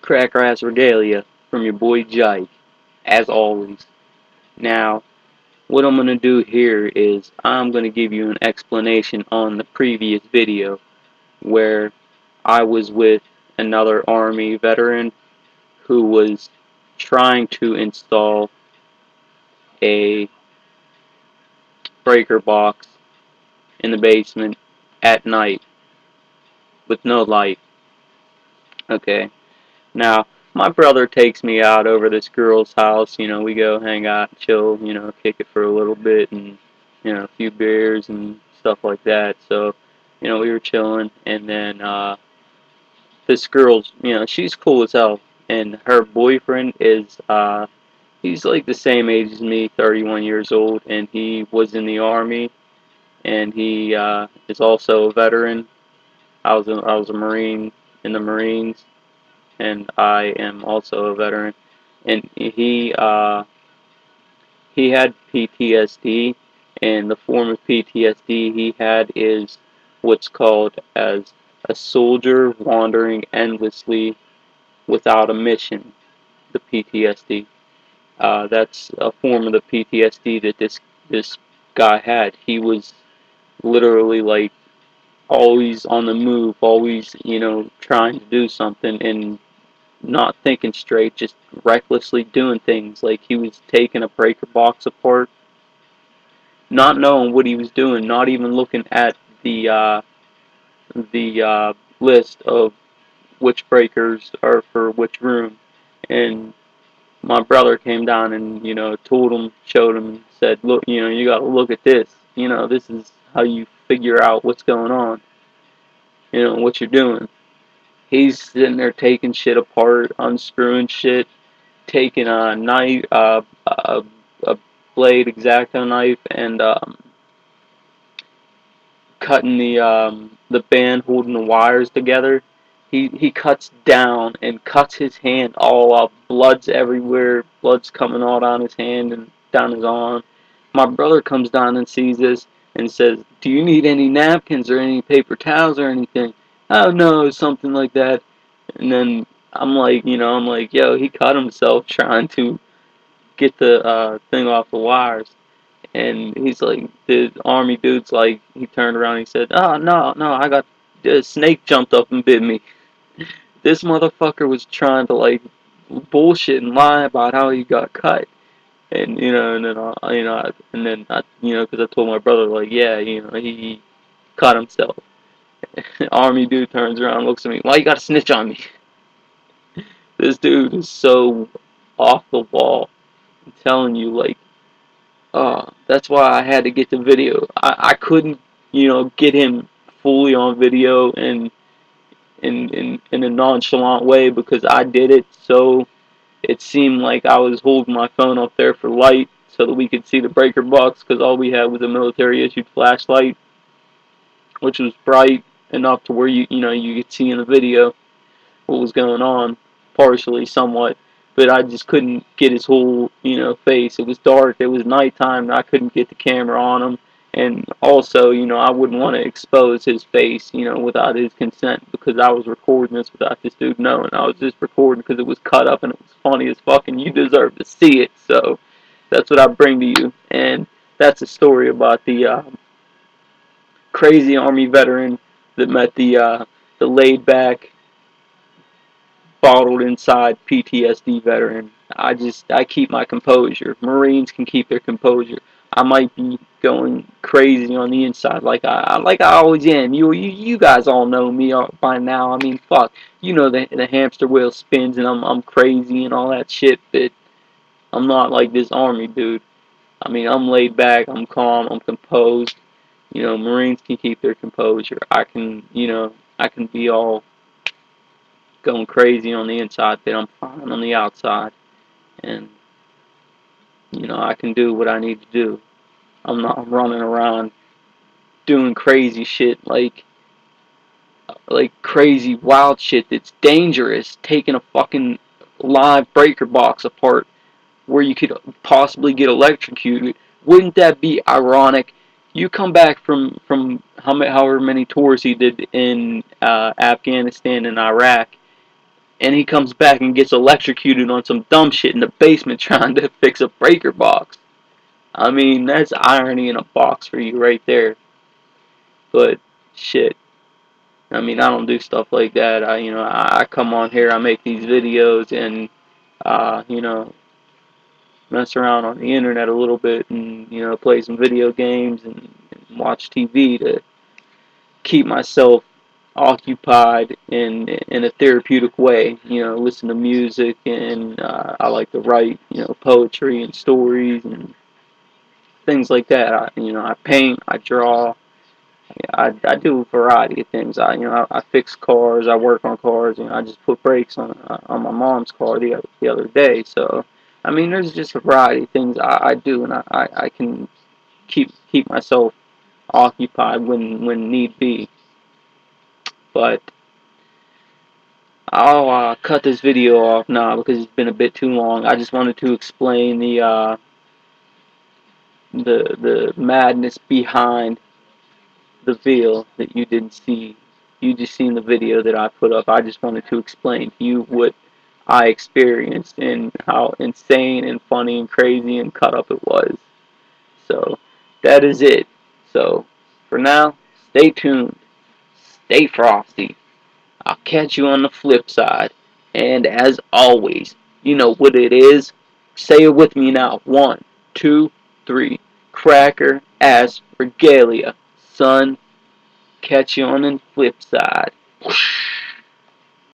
Cracker Ass Regalia from your boy Jike, as always. Now, what I'm going to do here is I'm going to give you an explanation on the previous video where I was with another Army veteran who was trying to install a breaker box in the basement at night with no light. Okay. Now, my brother takes me out over this girl's house. We go hang out, chill, kick it for a little bit, and a few beers and stuff like that. So, we were chilling, and then this girl's, she's cool as hell, and her boyfriend is, he's like the same age as me, 31 years old, and he was in the Army, and he is also a veteran. I was a Marine in the Marines, and I am also a veteran. And he had PTSD, and the form of PTSD he had is what's called as a soldier wandering endlessly without a mission. The PTSD. That's a form of the PTSD that this guy had. He was literally like always on the move, always trying to do something, and not thinking straight, just recklessly doing things. Like he was taking a breaker box apart, not knowing what he was doing, not even looking at the list of which breakers are for which room. And my brother came down and told him, showed him, and said, "Look, you got to look at this. This is how you figure out what's going on. What you're doing." He's sitting there taking shit apart, unscrewing shit, taking a knife, a blade X-Acto knife, and cutting the band holding the wires together. He cuts down and cuts his hand all up. Blood's everywhere. Blood's coming all down his hand and down his arm. My brother comes down and sees this and says, "Do you need any napkins or any paper towels or anything?" "Oh no," something like that. And then I'm like, yo, he cut himself trying to get the thing off the wires. And he's like, the Army dude's like, he turned around and he said, "Oh, no, no, I got, the snake jumped up and bit me." This motherfucker was trying to like bullshit and lie about how he got cut. And, and then, because I told my brother, like, yeah, he cut himself. Army dude turns around and looks at me, "Why you gotta snitch on me?" This dude is so off the wall. I'm telling you, like, that's why I had to get the video. I couldn't, get him fully on video and in a nonchalant way because I did it so it seemed like I was holding my phone up there for light so that we could see the breaker box because all we had was a military issued flashlight, which was bright enough to where you could see in the video what was going on, partially, somewhat, but I just couldn't get his whole, face. It was dark, it was nighttime, and I couldn't get the camera on him, and also, I wouldn't want to expose his face, without his consent, because I was recording this without this dude knowing. I was just recording because it was cut up and it was funny as fuck, and you deserve to see it, so that's what I bring to you, and that's a story about the crazy Army veteran that met the laid-back, bottled inside PTSD veteran. I keep my composure. Marines can keep their composure. I might be going crazy on the inside like I always am. You guys all know me by now. I mean, fuck. The hamster wheel spins and I'm crazy and all that shit, but I'm not like this Army dude. I mean, I'm laid back, I'm calm, I'm composed. Marines can keep their composure. I can be all going crazy on the inside, but I'm fine on the outside. And, I can do what I need to do. I'm not running around doing crazy shit like crazy wild shit that's dangerous, taking a fucking live breaker box apart where you could possibly get electrocuted. Wouldn't that be ironic? You come back from however many tours he did in Afghanistan and Iraq, and he comes back and gets electrocuted on some dumb shit in the basement trying to fix a breaker box. I mean, that's irony in a box for you right there. But shit, I mean, I don't do stuff like that. I come on here, I make these videos, and you know, mess around on the internet a little bit, and play some video games and watch TV to keep myself occupied in a therapeutic way. Listen to music, and I like to write, poetry and stories and things like that. I paint, I draw. I do a variety of things. I fix cars. I work on cars. I just put brakes on my mom's car the other day. So, I mean, there's just a variety of things I do, and I can keep myself occupied when need be. But I'll cut this video off now because it's been a bit too long. I just wanted to explain the madness behind the veil that you didn't see. You just seen the video that I put up. I just wanted to explain to you what I experienced and how insane and funny and crazy and cut up it was. So that is it. So for now, stay tuned, stay frosty. I'll catch you on the flip side. And as always, you know what it is. Say it with me now. 1, 2, 3. Cracker Ass Regalia. Son, catch you on the flip side.